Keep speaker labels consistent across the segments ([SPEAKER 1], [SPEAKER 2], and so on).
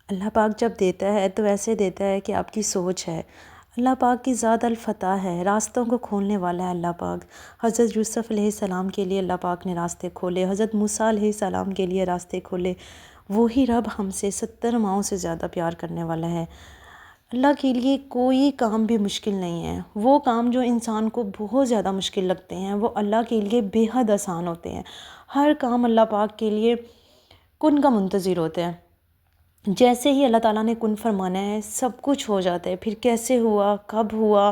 [SPEAKER 1] اللہ پاک جب دیتا ہے تو ایسے دیتا ہے کہ آپ کی سوچ ہے۔ اللہ پاک کی ذات الفتح ہے، راستوں کو کھولنے والا ہے اللہ پاک۔ حضرت یوسف علیہ السلام کے لیے اللہ پاک نے راستے کھولے، حضرت موسیٰ علیہ السلام کے لیے راستے کھولے۔ وہی رب ہم سے 70 ماؤں سے زیادہ پیار کرنے والا ہے۔ اللہ کے لیے کوئی کام بھی مشکل نہیں ہے۔ وہ کام جو انسان کو بہت زیادہ مشکل لگتے ہیں وہ اللہ کے لیے بے حد آسان ہوتے ہیں۔ ہر کام اللہ پاک کے لیے کن کا منتظر ہوتا ہے۔ جیسے ہی اللہ تعالیٰ نے کن فرمانا ہے سب کچھ ہو جاتا ہے۔ پھر کیسے ہوا، کب ہوا،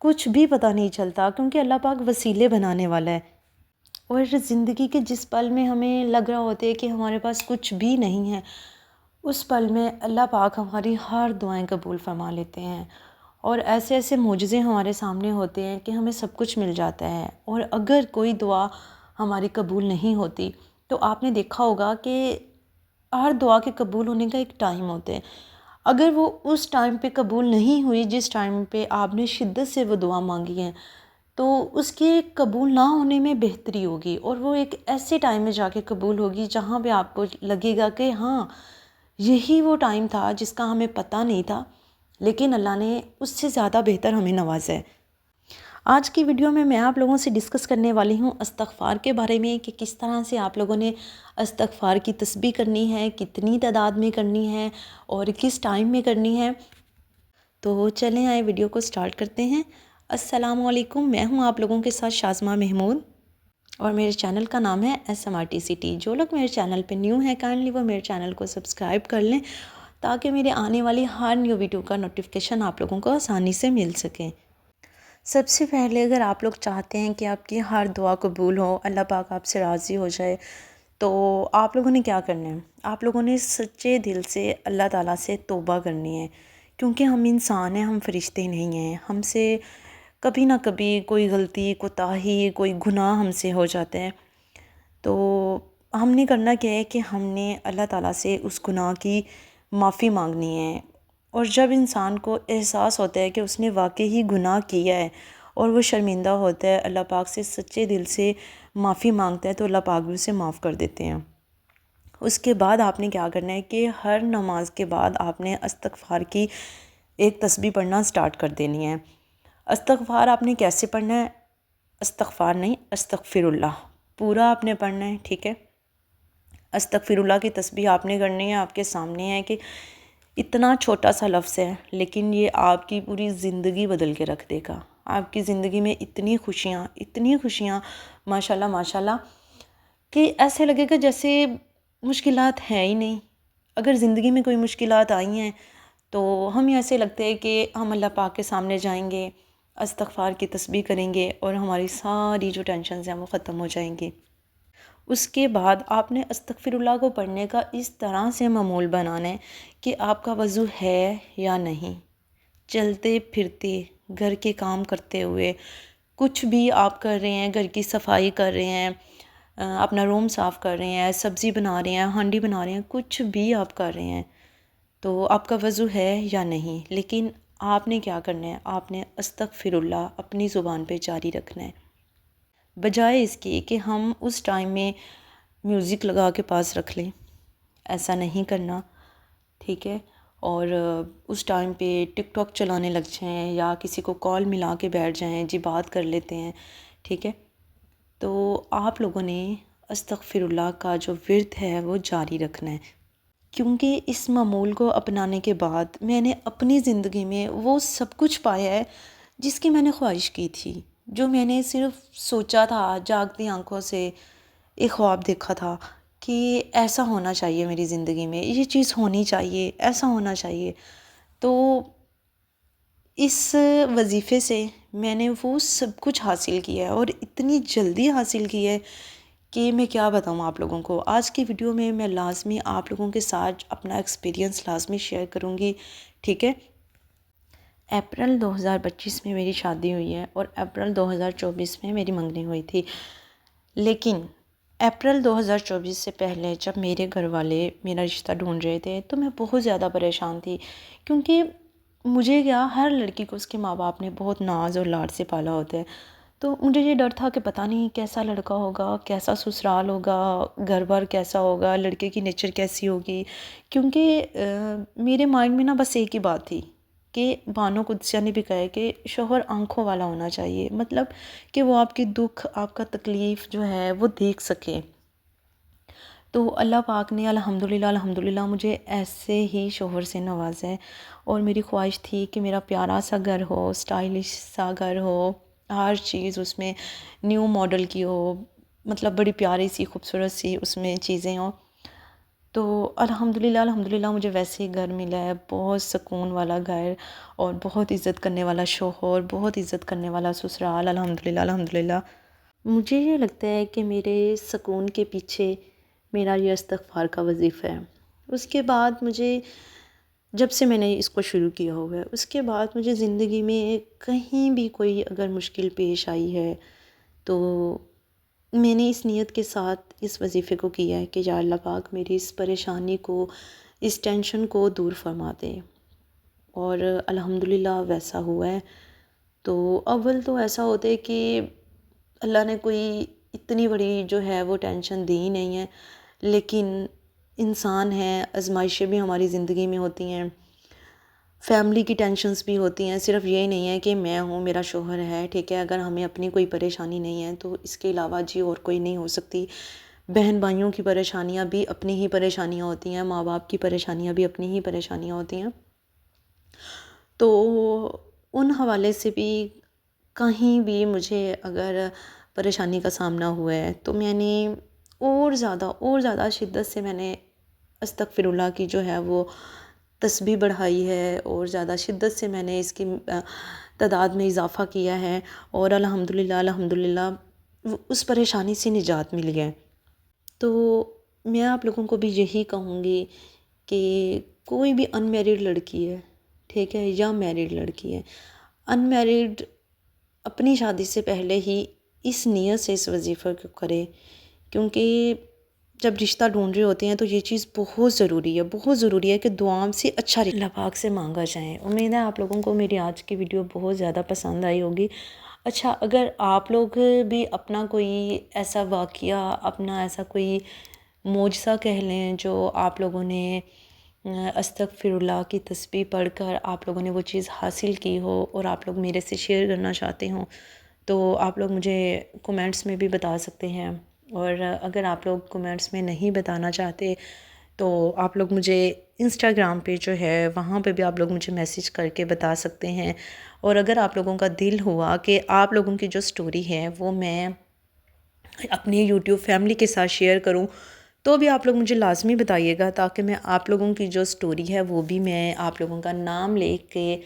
[SPEAKER 1] کچھ بھی پتہ نہیں چلتا، کیونکہ اللہ پاک وسیلے بنانے والا ہے۔ اور زندگی کے جس پل میں ہمیں لگ رہا ہوتا ہے کہ ہمارے پاس کچھ بھی نہیں ہے، اس پل میں اللہ پاک ہماری ہر دعائیں قبول فرما لیتے ہیں، اور ایسے ایسے معجزے ہمارے سامنے ہوتے ہیں کہ ہمیں سب کچھ مل جاتا ہے۔ اور اگر کوئی دعا ہماری قبول نہیں ہوتی تو آپ نے دیکھا ہوگا کہ ہر دعا کے قبول ہونے کا ایک ٹائم ہوتا ہے۔ اگر وہ اس ٹائم پہ قبول نہیں ہوئی جس ٹائم پہ آپ نے شدت سے وہ دعا مانگی ہے، تو اس کے قبول نہ ہونے میں بہتری ہوگی، اور وہ ایک ایسے ٹائم میں جا کے قبول ہوگی جہاں پہ آپ کو لگے گا کہ ہاں یہی وہ ٹائم تھا جس کا ہمیں پتہ نہیں تھا، لیکن اللہ نے اس سے زیادہ بہتر ہمیں نوازا ہے۔ آج کی ویڈیو میں آپ لوگوں سے ڈسکس کرنے والی ہوں استغفار کے بارے میں، کہ کس طرح سے آپ لوگوں نے استغفار کی تسبیح کرنی ہے، کتنی تعداد میں کرنی ہے اور کس ٹائم میں کرنی ہے۔ تو چلیں آئے ویڈیو کو سٹارٹ کرتے ہیں۔ السلام علیکم، میں ہوں آپ لوگوں کے ساتھ شازمہ محمود، اور میرے چینل کا نام ہے SMRTCT۔ جو لوگ میرے چینل پہ نیو ہیں کائنڈلی وہ میرے چینل کو سبسکرائب کر لیں تاکہ میرے آنے والی ہر نیو ویڈیو کا نوٹیفیکیشن آپ لوگوں کو آسانی سے مل سکے۔ سب سے پہلے اگر آپ لوگ چاہتے ہیں کہ آپ کی ہر دعا قبول ہو، اللہ پاک آپ سے راضی ہو جائے، تو آپ لوگوں نے کیا کرنا ہے؟ آپ لوگوں نے سچے دل سے اللہ تعالیٰ سے توبہ کرنی ہے، کیونکہ ہم انسان ہیں، ہم فرشتے نہیں ہیں۔ ہم سے کبھی نہ کبھی کوئی غلطی، کوتاہی، کوئی گناہ ہم سے ہو جاتا ہے۔ تو ہم نے کرنا کیا ہے کہ ہم نے اللہ تعالیٰ سے اس گناہ کی معافی مانگنی ہے۔ اور جب انسان کو احساس ہوتا ہے کہ اس نے واقعی گناہ کیا ہے اور وہ شرمندہ ہوتا ہے، اللہ پاک سے سچے دل سے معافی مانگتا ہے، تو اللہ پاک بھی اسے معاف کر دیتے ہیں۔ اس کے بعد آپ نے کیا کرنا ہے کہ ہر نماز کے بعد آپ نے استغفار کی ایک تسبیح پڑھنا سٹارٹ کر دینی ہے۔ استغفار آپ نے کیسے پڑھنا ہے؟ استغفار نہیں، استغفر اللہ پورا آپ نے پڑھنا ہے، ٹھیک ہے؟ استغفر اللہ کی تسبیح آپ نے کرنی ہے۔ آپ کے سامنے ہے کہ اتنا چھوٹا سا لفظ ہے لیکن یہ آپ کی پوری زندگی بدل کے رکھ دے گا۔ آپ کی زندگی میں اتنی خوشیاں ماشاءاللہ ماشاءاللہ کہ ایسے لگے گا جیسے مشکلات ہیں ہی نہیں۔ اگر زندگی میں کوئی مشکلات آئی ہیں تو ہمیں ایسے لگتا ہے کہ ہم اللہ پاک کے سامنے جائیں گے، استغفار کی تسبیح کریں گے اور ہماری ساری جو ٹینشنز ہیں وہ ختم ہو جائیں گی۔ اس کے بعد آپ نے استغفر اللہ کو پڑھنے کا اس طرح سے معمول بنانا ہے کہ آپ کا وضو ہے یا نہیں، چلتے پھرتے گھر کے کام کرتے ہوئے، کچھ بھی آپ کر رہے ہیں، گھر کی صفائی کر رہے ہیں، اپنا روم صاف کر رہے ہیں، سبزی بنا رہے ہیں، ہانڈی بنا رہے ہیں، کچھ بھی آپ کر رہے ہیں، تو آپ کا وضو ہے یا نہیں، لیکن آپ نے کیا کرنا ہے؟ آپ نے استغفر اللہ اپنی زبان پہ جاری رکھنا ہے، بجائے اس کی کہ ہم اس ٹائم میں میوزک لگا کے پاس رکھ لیں۔ ایسا نہیں کرنا، ٹھیک ہے؟ اور اس ٹائم پہ ٹک ٹاک چلانے لگ جائیں یا کسی کو کال ملا کے بیٹھ جائیں، جی بات کر لیتے ہیں، ٹھیک ہے؟ تو آپ لوگوں نے استغفر اللہ کا جو ورد ہے وہ جاری رکھنا ہے، کیونکہ اس معمول کو اپنانے کے بعد میں نے اپنی زندگی میں وہ سب کچھ پایا ہے جس کی میں نے خواہش کی تھی، جو میں نے صرف سوچا تھا، جاگتی آنکھوں سے ایک خواب دیکھا تھا کہ ایسا ہونا چاہیے میری زندگی میں، یہ چیز ہونی چاہیے، ایسا ہونا چاہیے۔ تو اس وظیفے سے میں نے وہ سب کچھ حاصل کیا ہے، اور اتنی جلدی حاصل کی ہے کہ میں کیا بتاؤں آپ لوگوں کو۔ آج کی ویڈیو میں لازمی آپ لوگوں کے ساتھ اپنا ایکسپیرینس لازمی شیئر کروں گی، ٹھیک ہے؟ اپریل 2025 میں میری شادی ہوئی ہے اور اپریل 2024 میں میری منگنی ہوئی تھی، لیکن اپریل 2024 سے پہلے جب میرے گھر والے میرا رشتہ ڈھونڈ رہے تھے تو میں بہت زیادہ پریشان تھی، کیونکہ مجھے کیا، ہر لڑکی کو اس کے ماں باپ نے بہت ناز اور لاڈ سے پالا ہوتا ہے، تو مجھے یہ ڈر تھا کہ پتہ نہیں کیسا لڑکا ہوگا، کیسا سسرال ہوگا، گھر بار کیسا ہوگا، لڑکے کی نیچر کیسی ہوگی، کیونکہ میرے مائنڈ میں نا بس ایک ہی بات تھی کہ بانو قدسیہ نے بھی کہا ہے کہ شوہر آنکھوں والا ہونا چاہیے، مطلب کہ وہ آپ کی دکھ، آپ کا تکلیف جو ہے وہ دیکھ سکے۔ تو اللہ پاک نے الحمدللہ مجھے ایسے ہی شوہر سے نوازا ہے، اور میری خواہش تھی کہ میرا پیارا سا گھر ہو، اسٹائلش سا گھر ہو، ہر چیز اس میں نیو ماڈل کی ہو، مطلب بڑی پیاری سی خوبصورت سی اس میں چیزیں ہوں۔ تو الحمدللہ مجھے ویسے ہی گھر ملا ہے، بہت سکون والا گھر، اور بہت عزت کرنے والا شوہر، بہت عزت کرنے والا سسرال، الحمدللہ۔ مجھے یہ لگتا ہے کہ میرے سکون کے پیچھے میرا یہ استغفار کا وظیفہ ہے۔ اس کے بعد مجھے، جب سے میں نے اس کو شروع کیا ہوا ہے، اس کے بعد مجھے زندگی میں کہیں بھی کوئی اگر مشکل پیش آئی ہے تو میں نے اس نیت کے ساتھ اس وظیفے کو کیا ہے کہ یا اللہ پاک میری اس پریشانی کو، اس ٹینشن کو دور فرما دے، اور الحمدللہ ویسا ہوا ہے۔ تو اول تو ایسا ہوتا ہے کہ اللہ نے کوئی اتنی بڑی جو ہے وہ ٹینشن دی ہی نہیں ہے، لیکن انسان ہے، آزمائشیں بھی ہماری زندگی میں ہوتی ہیں، فیملی کی ٹینشنز بھی ہوتی ہیں، صرف یہ نہیں ہے کہ میں ہوں، میرا شوہر ہے، ٹھیک ہے، اگر ہمیں اپنی کوئی پریشانی نہیں ہے تو اس کے علاوہ جی اور کوئی نہیں ہو سکتی۔ بہن بھائیوں کی پریشانیاں بھی اپنی ہی پریشانیاں ہوتی ہیں، ماں باپ کی پریشانیاں بھی اپنی ہی پریشانیاں ہوتی ہیں۔ تو ان حوالے سے بھی کہیں بھی مجھے اگر پریشانی کا سامنا ہوا ہے تو میں نے اور زیادہ شدت سے میں نے استغفر اللہ کی جو ہے وہ تسبیح بڑھائی ہے، اور زیادہ شدت سے میں نے اس کی تعداد میں اضافہ کیا ہے، اور الحمدللہ اس پریشانی سے نجات مل گیا۔ تو میں آپ لوگوں کو بھی یہی کہوں گی کہ کوئی بھی ان میریڈ لڑکی ہے، ٹھیک ہے، یا میریڈ لڑکی ہے، ان میریڈ اپنی شادی سے پہلے ہی اس نیت سے اس وظیفہ کو کرے، کیونکہ جب رشتہ ڈھونڈ رہے ہوتے ہیں تو یہ چیز بہت ضروری ہے کہ دعاؤں سے اچھا اللہ پاک سے مانگا جائے۔ امید ہے آپ لوگوں کو میری آج کی ویڈیو بہت زیادہ پسند آئی ہوگی۔ اچھا، اگر آپ لوگ بھی اپنا کوئی ایسا واقعہ، اپنا ایسا کوئی معجزہ کہہ لیں جو آپ لوگوں نے استغفر اللہ کی تسبیح پڑھ کر آپ لوگوں نے وہ چیز حاصل کی ہو، اور آپ لوگ میرے سے شیئر کرنا چاہتے ہوں، تو آپ لوگ مجھے کومنٹس میں بھی بتا سکتے ہیں، اور اگر آپ لوگ کومنٹس میں نہیں بتانا چاہتے تو آپ لوگ مجھے انسٹاگرام پہ جو ہے وہاں پہ بھی آپ لوگ مجھے میسیج کر کے بتا سکتے ہیں، اور اگر آپ لوگوں کا دل ہوا کہ آپ لوگوں کی جو سٹوری ہے وہ میں اپنی یوٹیوب فیملی کے ساتھ شیئر کروں تو بھی آپ لوگ مجھے لازمی بتائیے گا، تاکہ میں آپ لوگوں کی جو سٹوری ہے وہ بھی میں آپ لوگوں کا نام لے کے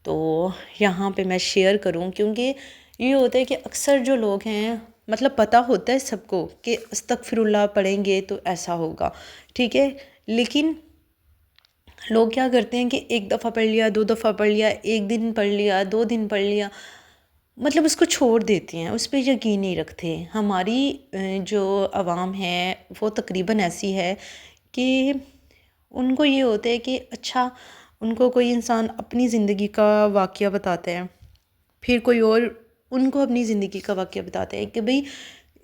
[SPEAKER 1] تو یہاں پہ میں شیئر کروں۔ کیونکہ یہ ہوتا ہے کہ اکثر جو لوگ ہیں، مطلب پتہ ہوتا ہے سب کو کہ استغفر اللہ پڑھیں گے تو ایسا ہوگا، ٹھیک ہے، لیکن لوگ کیا کرتے ہیں کہ ایک دفعہ پڑھ لیا، 2 دفعہ پڑھ لیا، 1 دن پڑھ لیا، 2 دن پڑھ لیا، مطلب اس کو چھوڑ دیتے ہیں، اس پہ یقین نہیں رکھتے۔ ہماری جو عوام ہے وہ تقریباً ایسی ہے کہ ان کو یہ ہوتا ہے کہ اچھا، ان کو کوئی انسان اپنی زندگی کا واقعہ بتاتا ہے، پھر کوئی اور ان کو اپنی زندگی کا واقعہ بتاتا ہے کہ بھئی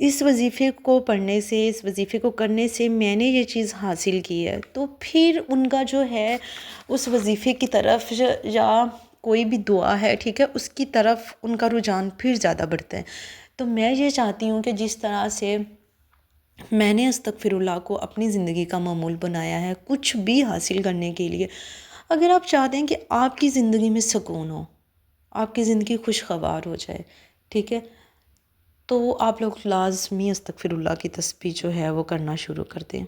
[SPEAKER 1] اس وظیفے کو پڑھنے سے، اس وظیفے کو کرنے سے میں نے یہ چیز حاصل کی ہے، تو پھر ان کا جو ہے اس وظیفے کی طرف یا کوئی بھی دعا ہے، ٹھیک ہے، اس کی طرف ان کا رجحان پھر زیادہ بڑھتا ہے۔ تو میں یہ چاہتی ہوں کہ جس طرح سے میں نے استغفر اللہ کو اپنی زندگی کا معمول بنایا ہے کچھ بھی حاصل کرنے کے لیے، اگر آپ چاہتے ہیں کہ آپ کی زندگی میں سکون ہو، آپ کی زندگی خوشگوار ہو جائے، ٹھیک ہے، تو آپ لوگ لازمی استغفر اللہ کی تسبیح جو ہے وہ کرنا شروع کر دیں،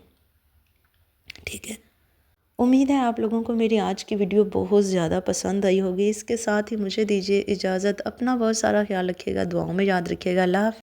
[SPEAKER 1] ٹھیک ہے۔ امید ہے آپ لوگوں کو میری آج کی ویڈیو بہت زیادہ پسند آئی ہوگی۔ اس کے ساتھ ہی مجھے دیجیے اجازت، اپنا بہت سارا خیال رکھیے گا، دعاؤں میں یاد رکھیے گا۔ اللہ حافظ۔